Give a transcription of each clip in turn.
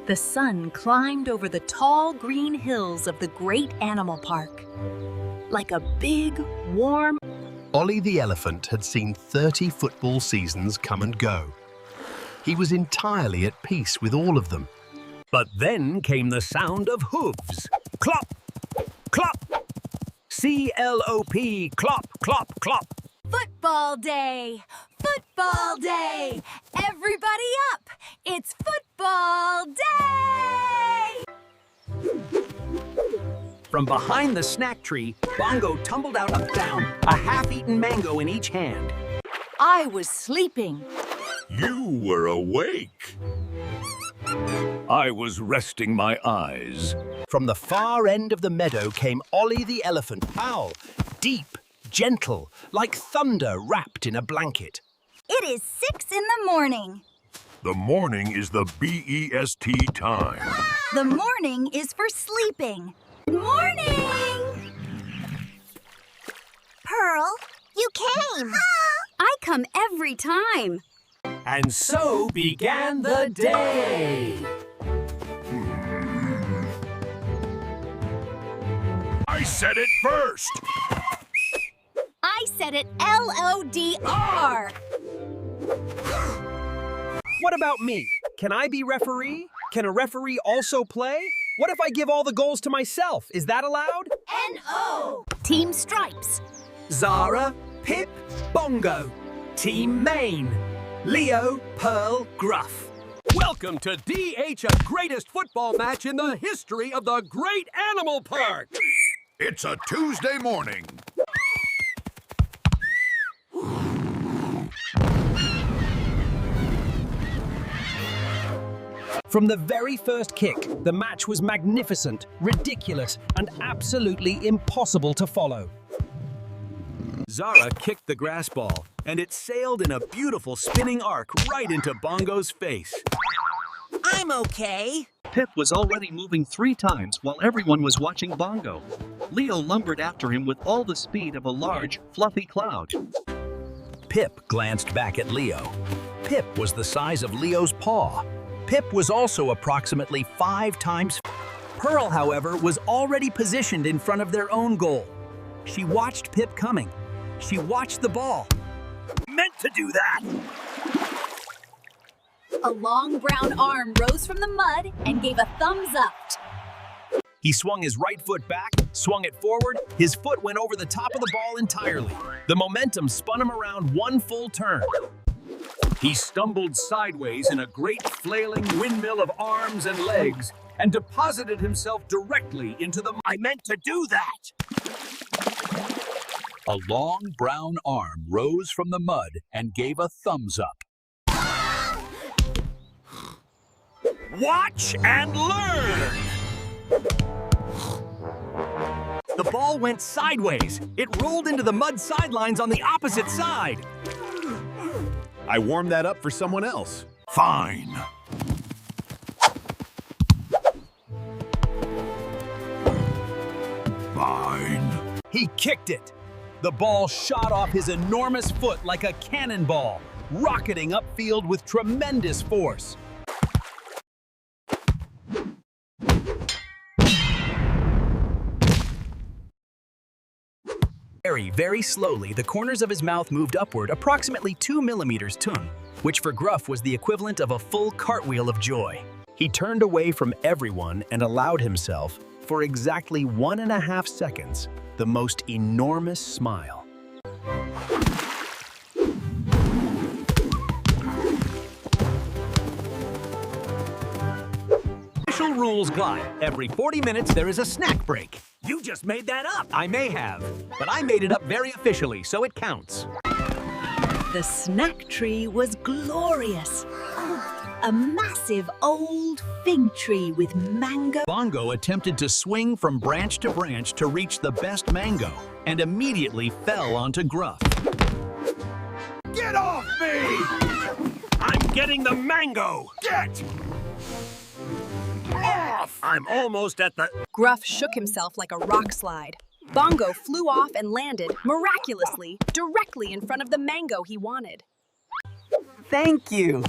The sun climbed over the tall green hills of the great animal park. Like a big, warm... Ollie the Elephant had seen 30 football seasons come and go. He was entirely at peace with all of them. But then came the sound of hooves. Clop, clop. C-L-O-P, clop, clop, clop. Football day! Football day! Everybody up! It's football day! From behind the snack tree, Bongo tumbled out of town, a half-eaten mango in each hand. I was sleeping. You were awake. I was resting my eyes. From the far end of the meadow came Ollie the Elephant. Howl, deep, gentle, like thunder wrapped in a blanket. It is 6 in the morning. The morning is the B-E-S-T time. The morning is for sleeping. Morning! Pearl, you came. I come every time. And so began the day. I said it first. I said it L-O-D-R. What about me? Can I be referee? Can a referee also play? What if I give all the goals to myself? Is that allowed? N-O. Team Stripes. Zara, Pip, Bongo. Team Maine. Leo, Pearl, Gruff. Welcome to DH, a greatest football match in the history of the Great Animal Park. It's a Tuesday morning. From the very first kick, the match was magnificent, ridiculous, and absolutely impossible to follow. Zara kicked the grass ball, and it sailed in a beautiful spinning arc right into Bongo's face. I'm okay. Pip was already moving 3 times while everyone was watching Bongo. Leo lumbered after him with all the speed of a large, fluffy cloud. Pip glanced back at Leo. Pip was the size of Leo's paw. Pip was also approximately 5 times. Pearl, however, was already positioned in front of their own goal. She watched Pip coming. She watched the ball. Meant to do that! A long brown arm rose from the mud and gave a thumbs up. He swung his right foot back, swung it forward. His foot went over the top of the ball entirely. The momentum spun him around 1 full turn. He stumbled sideways in a great flailing windmill of arms and legs and deposited himself directly into the... I meant to do that! A long brown arm rose from the mud and gave a thumbs up. Watch and learn! The ball went sideways. It rolled into the mud sidelines on the opposite side. I warmed that up for someone else. Fine. Fine. He kicked it. The ball shot off his enormous foot like a cannonball, rocketing upfield with tremendous force. Very, very slowly, the corners of his mouth moved upward approximately 2 millimeters tung, which for Gruff was the equivalent of a full cartwheel of joy. He turned away from everyone and allowed himself, for exactly 1.5 seconds, the most enormous smile. Official rules guide. Every 40 minutes there is a snack break. You just made that up. I may have, but I made it up very officially, so it counts. The snack tree was glorious. A massive old fig tree with mango. Bongo attempted to swing from branch to branch to reach the best mango and immediately fell onto Gruff. Get off me! I'm getting the mango! Get off! I'm almost at the... Gruff shook himself like a rock slide. Bongo flew off and landed, miraculously, directly in front of the mango he wanted. Thank you.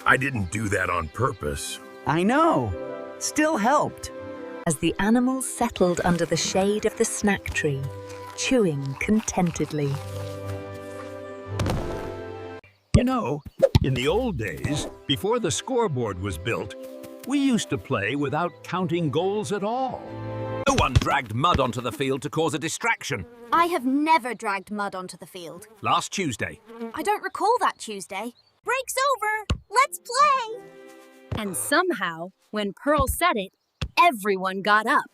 I didn't do that on purpose. I know. Still helped. As the animals settled under the shade of the snack tree, chewing contentedly. You know, in the old days, before the scoreboard was built, we used to play without counting goals at all. No one dragged mud onto the field to cause a distraction. I have never dragged mud onto the field. Last Tuesday. I don't recall that Tuesday. Break's over. Let's play. And somehow, when Pearl said it, everyone got up.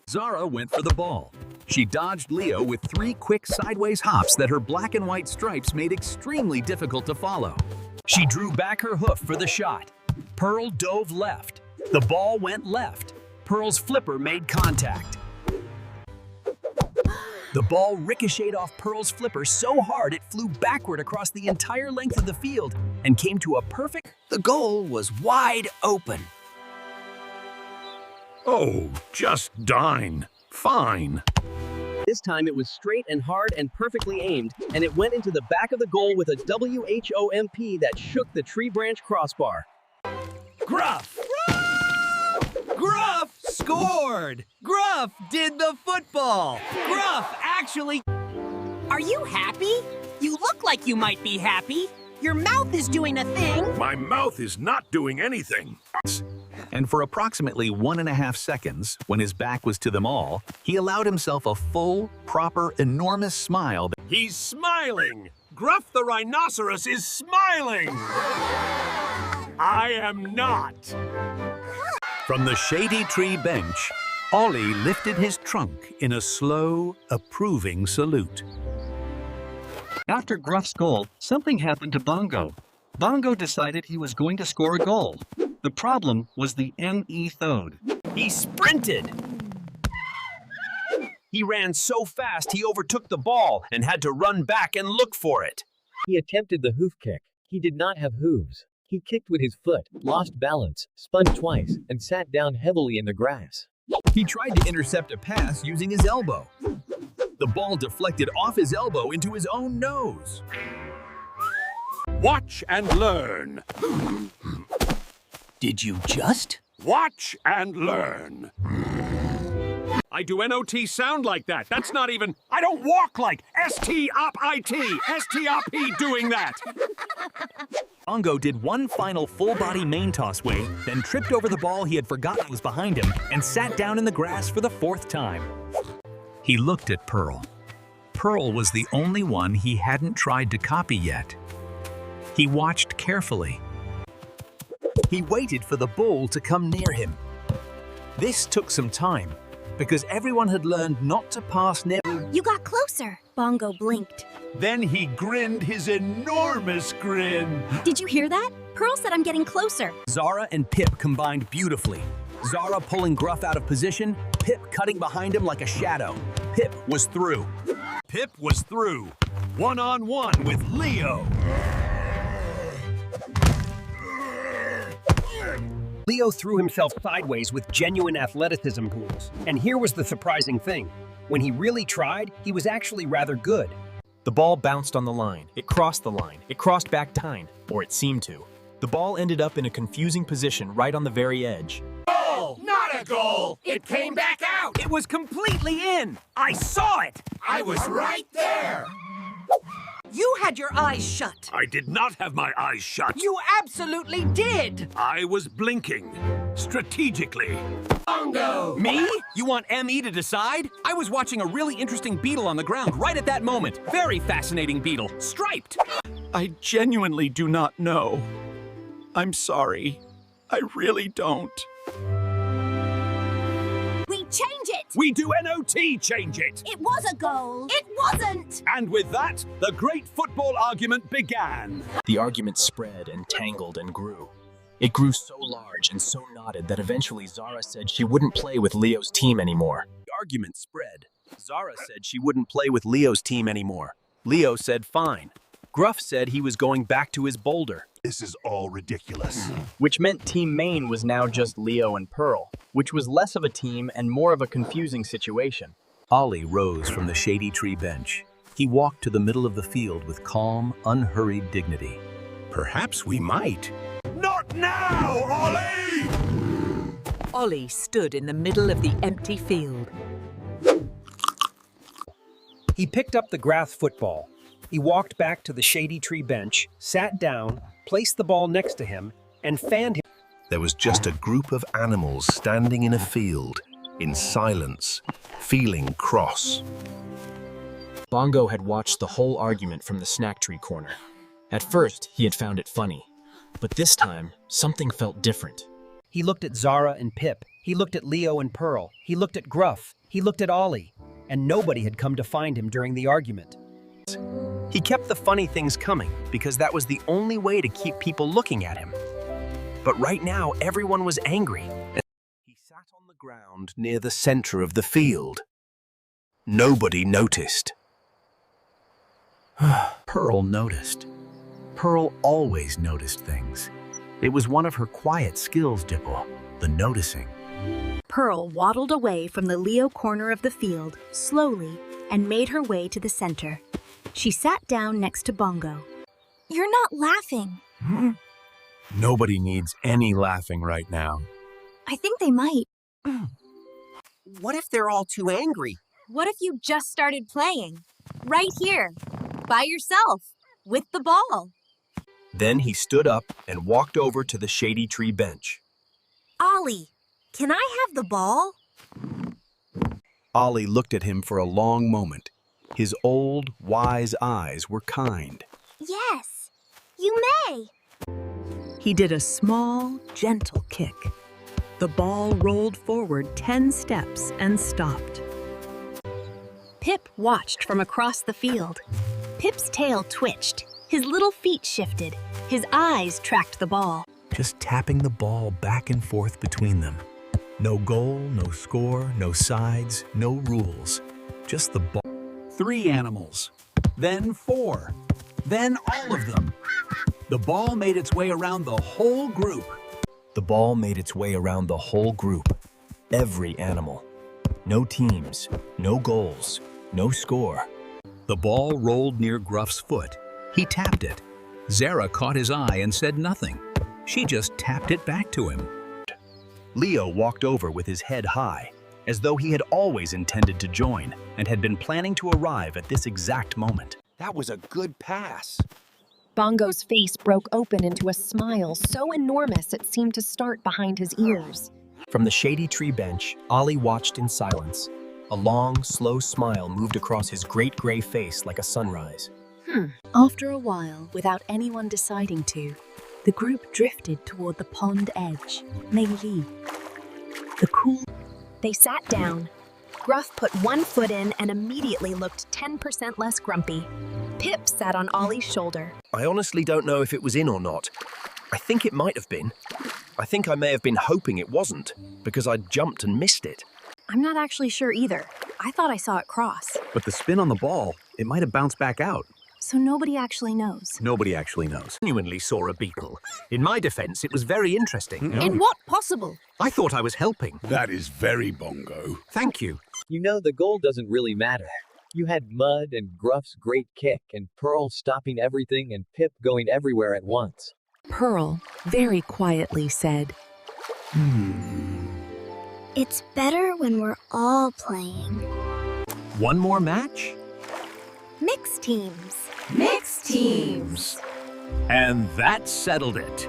Zara went for the ball. She dodged Leo with 3 quick sideways hops that her black and white stripes made extremely difficult to follow. She drew back her hoof for the shot. Pearl dove left. The ball went left. Pearl's flipper made contact. The ball ricocheted off Pearl's flipper so hard it flew backward across the entire length of the field and came to a perfect... The goal was wide open. Oh, just dine. Fine. This time it was straight and hard and perfectly aimed, and it went into the back of the goal with a WHOMP that shook the tree branch crossbar. Gruff! Gruff scored! Gruff did the football! Gruff actually... Are you happy? You look like you might be happy. Your mouth is doing a thing. My mouth is not doing anything. And for approximately 1.5 seconds, when his back was to them all, he allowed himself a full, proper, enormous smile. He's smiling! Gruff the rhinoceros is smiling! I am not! From the shady tree bench, Ollie lifted his trunk in a slow, approving salute. After Gruff's goal, something happened to Bongo. Bongo decided he was going to score a goal. The problem was the ME thode. He sprinted! He ran so fast he overtook the ball and had to run back and look for it. He attempted the hoof kick. He did not have hooves. He kicked with his foot, lost balance, spun twice, and sat down heavily in the grass. He tried to intercept a pass using his elbow. The ball deflected off his elbow into his own nose. Watch and learn. Did you just? Watch and learn. I do NOT sound like that. That's not even... I don't walk like S-T-op-I-T. S-T-op-E doing that. Bongo did one final full-body main toss wave, then tripped over the ball he had forgotten was behind him and sat down in the grass for the 4th time. He looked at Pearl. Pearl was the only one he hadn't tried to copy yet. He watched carefully. He waited for the ball to come near him. This took some time, because everyone had learned not to pass near... You got closer. Bongo blinked. Then he grinned his enormous grin. Did you hear that? Pearl said I'm getting closer. Zara and Pip combined beautifully. Zara pulling Gruff out of position, Pip cutting behind him like a shadow. Pip was through. Pip was through. One-on-one with Leo. Leo threw himself sideways with genuine athleticism tools. And here was the surprising thing. When he really tried, he was actually rather good. The ball bounced on the line. It crossed the line. It crossed back time, or it seemed to. The ball ended up in a confusing position right on the very edge. Goal! Not a goal! It came back out! It was completely in! I saw it! I was right there! You had your eyes shut. I did not have my eyes shut. You absolutely did. I was blinking. Strategically. Bongo! Me? You want ME to decide? I was watching a really interesting beetle on the ground right at that moment. Very fascinating beetle. Striped! I genuinely do not know. I'm sorry. I really don't. We change it. We do NOT change it. It was a goal. It wasn't. And with that, the great football argument began. The argument spread and tangled and grew. It grew so large and so knotted that eventually Zara said she wouldn't play with Leo's team anymore. The argument spread. Zara said she wouldn't play with Leo's team anymore. Leo said fine. Gruff said he was going back to his boulder. This is all ridiculous. Which meant Team Maine was now just Leo and Pearl, which was less of a team and more of a confusing situation. Ollie rose from the shady tree bench. He walked to the middle of the field with calm, unhurried dignity. Perhaps we might. Not now, Ollie! Ollie stood in the middle of the empty field. He picked up the grass football. He walked back to the shady tree bench, sat down, placed the ball next to him, and fanned him. There was just a group of animals standing in a field, in silence, feeling cross. Bongo had watched the whole argument from the snack tree corner. At first, he had found it funny. But this time, something felt different. He looked at Zara and Pip. He looked at Leo and Pearl. He looked at Gruff. He looked at Ollie. And nobody had come to find him during the argument. He kept the funny things coming because that was the only way to keep people looking at him. But right now, everyone was angry. He sat on the ground near the center of the field. Nobody noticed. Pearl noticed. Pearl always noticed things. It was one of her quiet skills, Dipple, the noticing. Pearl waddled away from the Leo corner of the field, slowly, and made her way to the center. She sat down next to Bongo. You're not laughing. Nobody needs any laughing right now. I think they might. What if they're all too angry? What if you just started playing? Right here, by yourself, with the ball. Then he stood up and walked over to the shady tree bench. Ollie, can I have the ball? Ollie looked at him for a long moment. His old, wise eyes were kind. Yes, you may. He did a small, gentle kick. The ball rolled forward 10 steps and stopped. Pip watched from across the field. Pip's tail twitched. His little feet shifted. His eyes tracked the ball. Just tapping the ball back and forth between them. No goal, no score, no sides, no rules. Just the ball. 3 animals, then 4, then all of them. The ball made its way around the whole group. The ball made its way around the whole group. Every animal. No teams, no goals, no score. The ball rolled near Gruff's foot. He tapped it. Zara caught his eye and said nothing. She just tapped it back to him. Leo walked over with his head high, as though he had always intended to join and had been planning to arrive at this exact moment. That was a good pass. Bongo's face broke open into a smile so enormous it seemed to start behind his ears. From the shady tree bench, Ollie watched in silence. A long, slow smile moved across his great gray face like a sunrise. After a while, without anyone deciding to, the group drifted toward the pond edge, maybe. The cool... They sat down. Gruff put one foot in and immediately looked 10% less grumpy. Pip sat on Ollie's shoulder. I honestly don't know if it was in or not. I think it might have been. I think I may have been hoping it wasn't, because I jumped and missed it. I'm not actually sure either. I thought I saw it cross. But the spin on the ball, it might have bounced back out. So nobody actually knows. Nobody actually knows. Genuinely saw a beetle. In my defense, it was very interesting. And what possible? I thought I was helping. That is very Bongo. Thank you. You know, the goal doesn't really matter. You had Mud and Gruff's great kick and Pearl stopping everything and Pip going everywhere at once. Pearl very quietly said, It's better when we're all playing. One more match? Mixed teams. Mixed teams. And that settled it.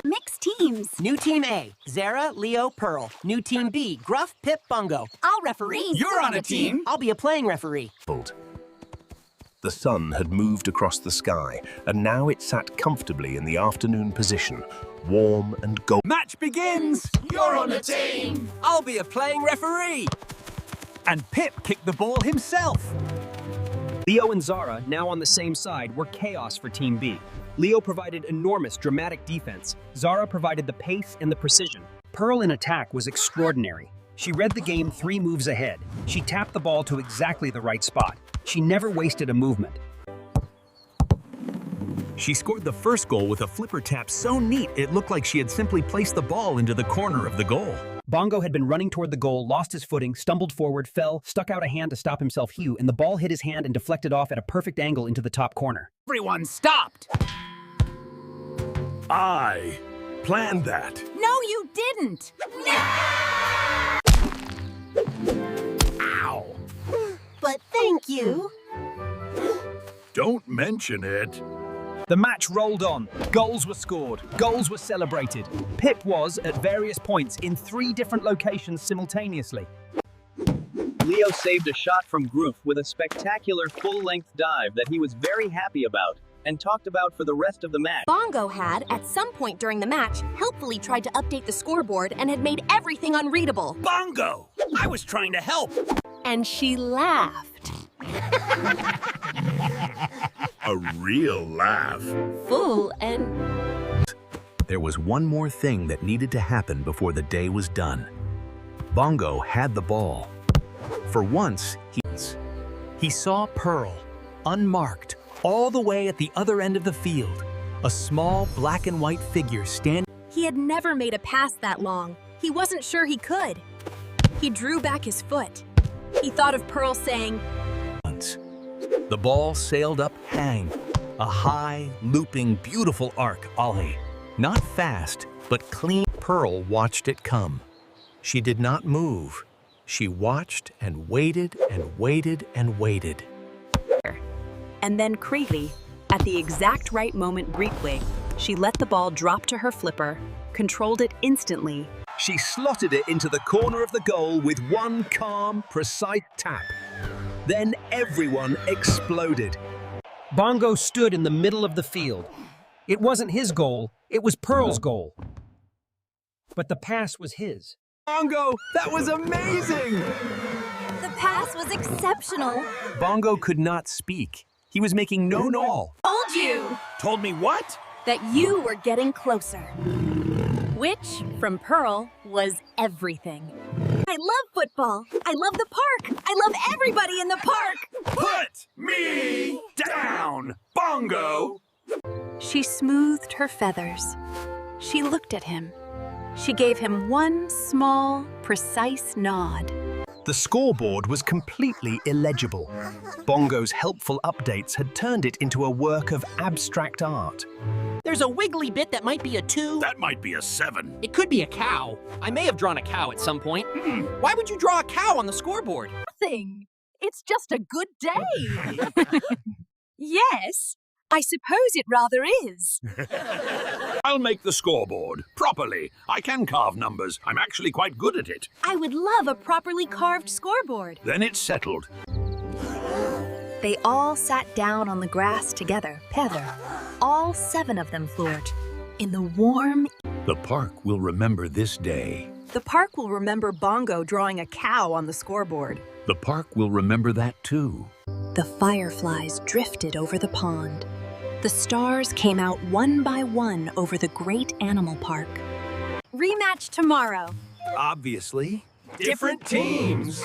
Mixed teams. New team A, Zara, Leo, Pearl. New team B, Gruff, Pip, Bongo. I'll referee. You're on a team. I'll be a playing referee. The sun had moved across the sky, and now it sat comfortably in the afternoon position, warm and golden. Match begins! You're on a team. I'll be a playing referee. And Pip kicked the ball himself. Leo and Zara, now on the same side, were chaos for Team B. Leo provided enormous, dramatic defense. Zara provided the pace and the precision. Pearl in attack was extraordinary. She read the game 3 moves ahead. She tapped the ball to exactly the right spot. She never wasted a movement. She scored the first goal with a flipper tap so neat it looked like she had simply placed the ball into the corner of the goal. Bongo had been running toward the goal, lost his footing, stumbled forward, fell, stuck out a hand to stop himself Hugh, and the ball hit his hand and deflected off at a perfect angle into the top corner. Everyone stopped. I planned that. No, you didn't. Ow! But thank you. Don't mention it. The match rolled on. Goals were scored. Goals were celebrated. Pip was, at various points, in 3 different locations simultaneously. Leo saved a shot from Gruff with a spectacular full-length dive that he was very happy about and talked about for the rest of the match. Bongo had, at some point during the match, helpfully tried to update the scoreboard and had made everything unreadable. Bongo! I was trying to help. And she laughed. A real laugh. Full and... There was one more thing that needed to happen before the day was done. Bongo had the ball. For once, he saw Pearl, unmarked, all the way at the other end of the field. A small black and white figure standing. He had never made a pass that long. He wasn't sure he could. He drew back his foot. He thought of Pearl saying, The ball sailed up hang, a high, looping, beautiful arc Ollie. Not fast, but clean. Pearl watched it come. She did not move. She watched and waited and waited and waited. And then quickly, at the exact right moment briefly, she let the ball drop to her flipper, controlled it instantly. She slotted it into the corner of the goal with one calm, precise tap. Then everyone exploded. Bongo stood in the middle of the field. It wasn't his goal, it was Pearl's goal. But the pass was his. Bongo, that was amazing! The pass was exceptional. Bongo could not speak. He was making no noise. Told you. Told me what? that you were getting closer. Which, from Pearl, was everything. I love football. I love the park. I love everybody in the park. Put me down, Bongo! She smoothed her feathers. She looked at him. She gave him one small, precise nod. The scoreboard was completely illegible. Bongo's helpful updates had turned it into a work of abstract art. There's a wiggly bit that might be a 2. That might be a 7. It could be a cow. I may have drawn a cow at some point. Why would you draw a cow on the scoreboard? Nothing. It's just a good day. Yes, I suppose it rather is. I'll make the scoreboard properly. I can carve numbers. I'm actually quite good at it. I would love a properly carved scoreboard. Then it's settled. They all sat down on the grass together. All 7 of them floored. In the warm... The park will remember this day. The park will remember Bongo drawing a cow on the scoreboard. The park will remember that too. The fireflies drifted over the pond. The stars came out one by one over the great animal park. Rematch tomorrow. Obviously. Different teams.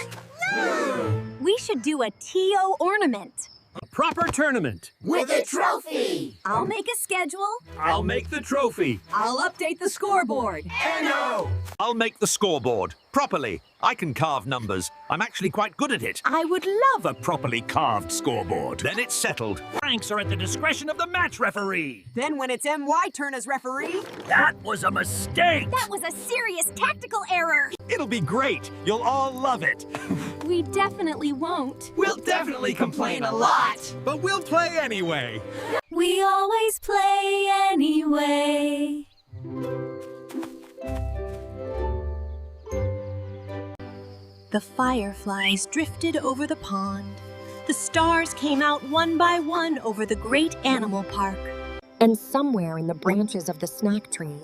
We should do a TO ornament. A proper tournament. With a trophy. I'll make a schedule. I'll make the trophy. I'll update the scoreboard. I'll make the scoreboard properly. I can carve numbers. I'm actually quite good at it. I would love A properly carved scoreboard. Then it's settled. Ranks are at the discretion of the match referee. Then when it's MY turn as referee, That was a mistake. That was a serious tactical error. It'll be great. You'll all love it. We definitely won't. We'll definitely complain a lot. But we'll play anyway. We always play anyway. The fireflies drifted over the pond. The stars came out one by one over the great animal park. And somewhere in the branches of the snack tree,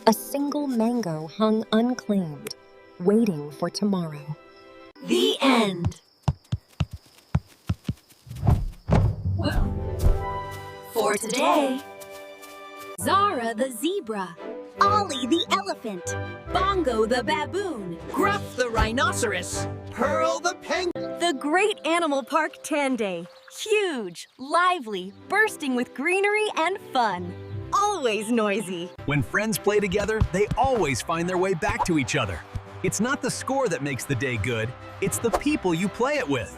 a single mango hung unclaimed, waiting for tomorrow. The end. For today, Zara the zebra, Ollie the elephant, Bongo the baboon, Gruff the rhinoceros, Pearl the penguin. The Great Animal Park Tan Day. Huge, lively, bursting with greenery and fun. Always noisy. When friends play together, they always find their way back to each other. It's not the score that makes the day good, it's the people you play it with.